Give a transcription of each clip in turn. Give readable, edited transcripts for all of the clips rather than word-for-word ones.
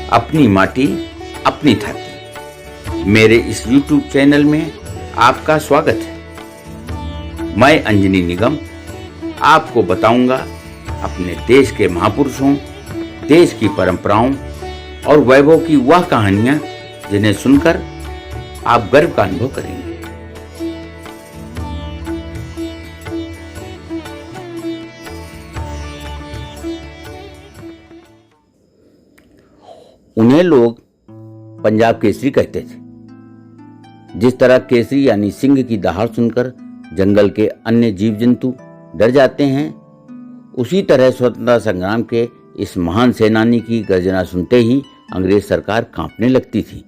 अपनी माटी अपनी धरती। मेरे इस YouTube चैनल में आपका स्वागत है। मैं अंजनी निगम आपको बताऊंगा अपने देश के महापुरुषों, देश की परंपराओं और वैभव की वह कहानियां जिन्हें सुनकर आप गर्व का अनुभव करेंगे। उन्हें लोग पंजाब केसरी कहते थे। जिस तरह केसरी यानी सिंह की दहाड़ सुनकर जंगल के अन्य जीव जंतु डर जाते हैं, उसी तरह स्वतंत्रता संग्राम के इस महान सेनानी की गर्जना सुनते ही अंग्रेज सरकार कांपने लगती थी।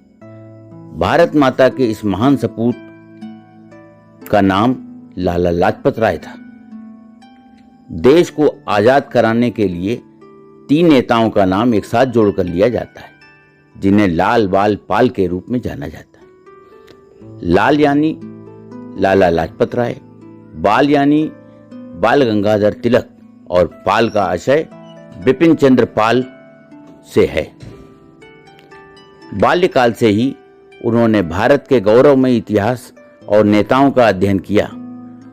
भारत माता के इस महान सपूत का नाम लाला लाजपत राय था। देश को आजाद कराने के लिए 3 नेताओं का नाम एक साथ जोड़कर लिया जाता है, जिन्हें लाल बाल पाल के रूप में जाना जाता है। लाल यानी लाला लाजपत राय, बाल यानी बाल गंगाधर तिलक और पाल का आशय बिपिन चंद्र पाल से है। बाल्यकाल से ही उन्होंने भारत के गौरवमय इतिहास और नेताओं का अध्ययन किया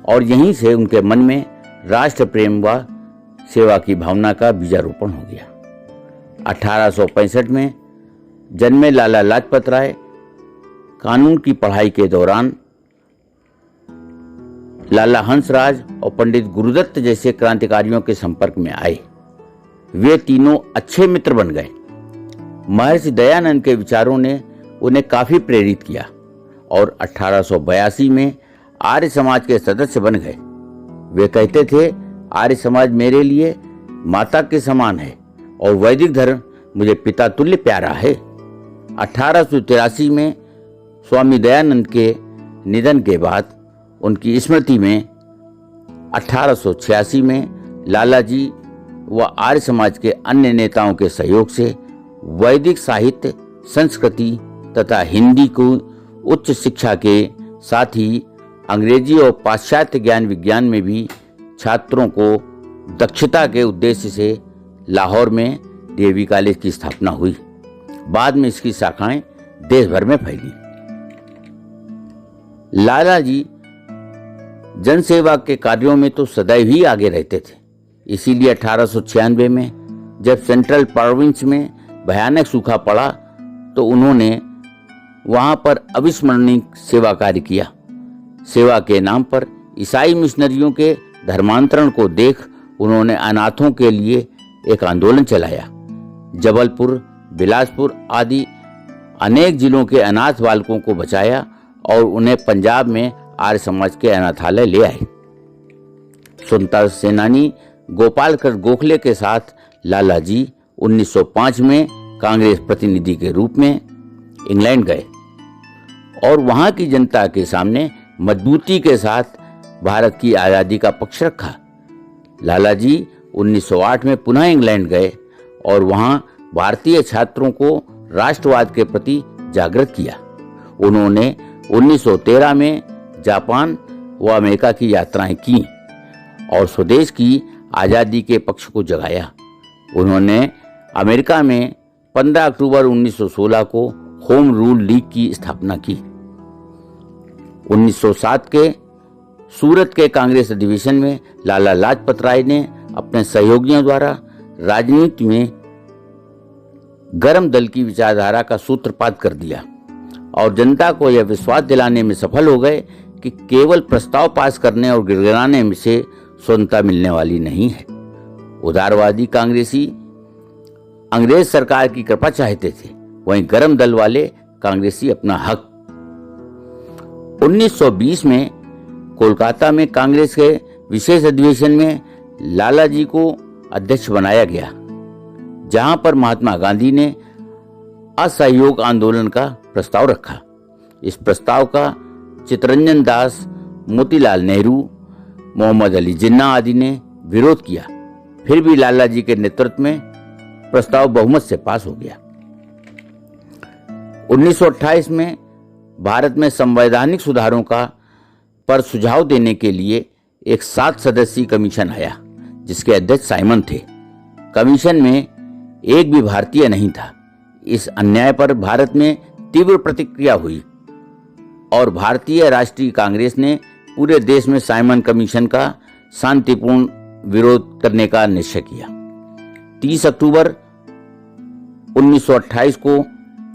और यहीं से उनके मन में राष्ट्र प्रेम व सेवा की भावना का बीजारोपण हो गया। 1865 में जन्मे लाला लाजपत राय कानून की पढ़ाई के दौरान लाला हंसराज और पंडित गुरुदत्त जैसे क्रांतिकारियों के संपर्क में आए। वे तीनों अच्छे मित्र बन गए। महर्षि दयानंद के विचारों ने उन्हें काफी प्रेरित किया और 1882 में आर्य समाज के सदस्य बन गए। वे कहते थे, आर्य समाज मेरे लिए माता के समान है और वैदिक धर्म मुझे पिता तुल्य प्यारा है। 1883 में स्वामी दयानंद के निधन के बाद उनकी स्मृति में 1886 में लाला जी व आर्य समाज के अन्य नेताओं के सहयोग से वैदिक साहित्य, संस्कृति तथा हिंदी को उच्च शिक्षा के साथ ही अंग्रेजी और पाश्चात्य ज्ञान विज्ञान में भी छात्रों को दक्षता के उद्देश्य से लाहौर में डीएवी कॉलेज की स्थापना हुई। बाद में इसकी शाखाएं देश भर में फैली। लाला जी जनसेवा के कार्यों में तो सदैव ही आगे रहते थे। इसीलिए 1896 में जब सेंट्रल प्रोविंस में भयानक सूखा पड़ा तो उन्होंने वहां पर अविस्मरणीय सेवा कार्य किया। सेवा के नाम पर ईसाई मिशनरियों के धर्मांतरण को देख उन्होंने अनाथों के लिए एक आंदोलन चलाया। जबलपुर, बिलासपुर आदि अनेक जिलों के अनाथ बालकों को बचाया और उन्हें पंजाब में आर्य समाज के अनाथालय ले आए। स्वतंत्रता सेनानी गोपाल कृष्ण गोखले के साथ लाला जी 1905 में कांग्रेस प्रतिनिधि के रूप में इंग्लैंड गए और वहां की जनता के सामने मजबूती के साथ भारत की आजादी का पक्ष रखा। लाला जी 1908 में पुनः इंग्लैंड गए और वहां भारतीय छात्रों को राष्ट्रवाद के प्रति जागृत किया। उन्होंने 1913 में जापान व अमेरिका की यात्राएं की और स्वदेश की आजादी के पक्ष को जगाया। उन्होंने अमेरिका में 15 अक्टूबर 1916 को होम रूल लीग की स्थापना की। 1907 के सूरत के कांग्रेस अधिवेशन में लाला लाजपत राय ने अपने सहयोगियों द्वारा राजनीति में गर्म दल की विचारधारा का सूत्रपात कर दिया और जनता को यह विश्वास दिलाने में सफल हो गए कि केवल प्रस्ताव पास करने और गिड़गिड़ाने से स्वतंत्रता मिलने वाली नहीं है। उदारवादी कांग्रेसी अंग्रेज सरकार की कृपा चाहते थे, वहीं गर्म दल वाले कांग्रेसी अपना हक। 1920 में कोलकाता में कांग्रेस के विशेष अधिवेशन में लाला जी को अध्यक्ष बनाया गया, जहां पर महात्मा गांधी ने असहयोग आंदोलन का प्रस्ताव रखा। इस प्रस्ताव का चित्तरंजन दास, मोतीलाल नेहरू, मोहम्मद अली जिन्ना आदि ने विरोध किया। फिर भी लाला जी के नेतृत्व में प्रस्ताव बहुमत से पास हो गया। 1928 में भारत में संवैधानिक सुधारों पर सुझाव देने के लिए एक 7 सदस्यीय कमीशन आया, जिसके अध्यक्ष साइमन थे। कमीशन में एक भी भारतीय नहीं था। इस अन्याय पर भारत में तीव्र प्रतिक्रिया हुई और भारतीय राष्ट्रीय कांग्रेस ने पूरे देश में साइमन कमीशन का शांतिपूर्ण विरोध करने का निश्चय किया। 30 अक्टूबर 1928 को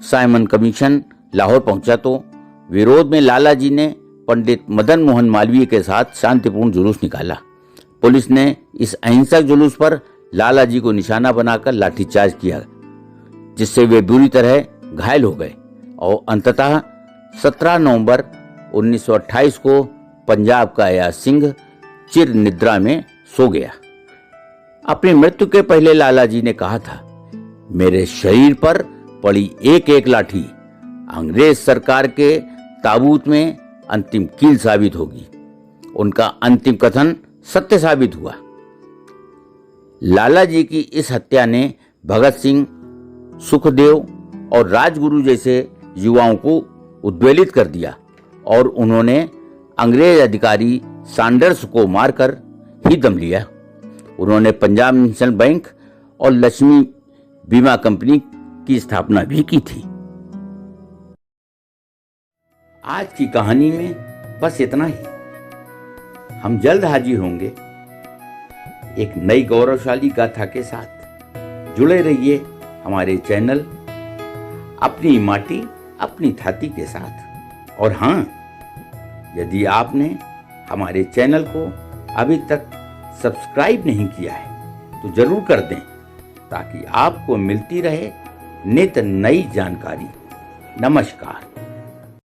साइमन कमीशन लाहौर पहुंचा तो विरोध में लाला जी ने पंडित मदन मोहन मालवीय के साथ शांतिपूर्ण जुलूस निकाला। पुलिस ने इस अहिंसक जुलूस पर लाला जी को निशाना बनाकर लाठीचार्ज किया, जिससे वे बुरी तरह घायल हो गए और अंततः 17 नवंबर 1928 को पंजाब का अयाज सिंह चिर निद्रा में सो गया। अपनी मृत्यु के पहले लाला जी ने कहा था, मेरे शरीर पर पड़ी एक एक लाठी अंग्रेज सरकार के ताबूत में अंतिम कील साबित होगी। उनका अंतिम कथन सत्य साबित हुआ। लाला जी की इस हत्या ने भगत सिंह, सुखदेव और राजगुरु जैसे युवाओं को उद्वेलित कर दिया और उन्होंने अंग्रेज अधिकारी सैंडर्स को मारकर ही दम लिया। उन्होंने पंजाब नेशनल बैंक और लक्ष्मी बीमा कंपनी की स्थापना भी की थी। आज की कहानी में बस इतना ही। हम जल्द हाजिर होंगे एक नई गौरवशाली गाथा के साथ। जुड़े रहिए हमारे चैनल अपनी माटी अपनी थाती के साथ। और हाँ, यदि आपने हमारे चैनल को अभी तक सब्सक्राइब नहीं किया है तो जरूर कर दें, ताकि आपको मिलती रहे नित नई जानकारी। नमस्कार।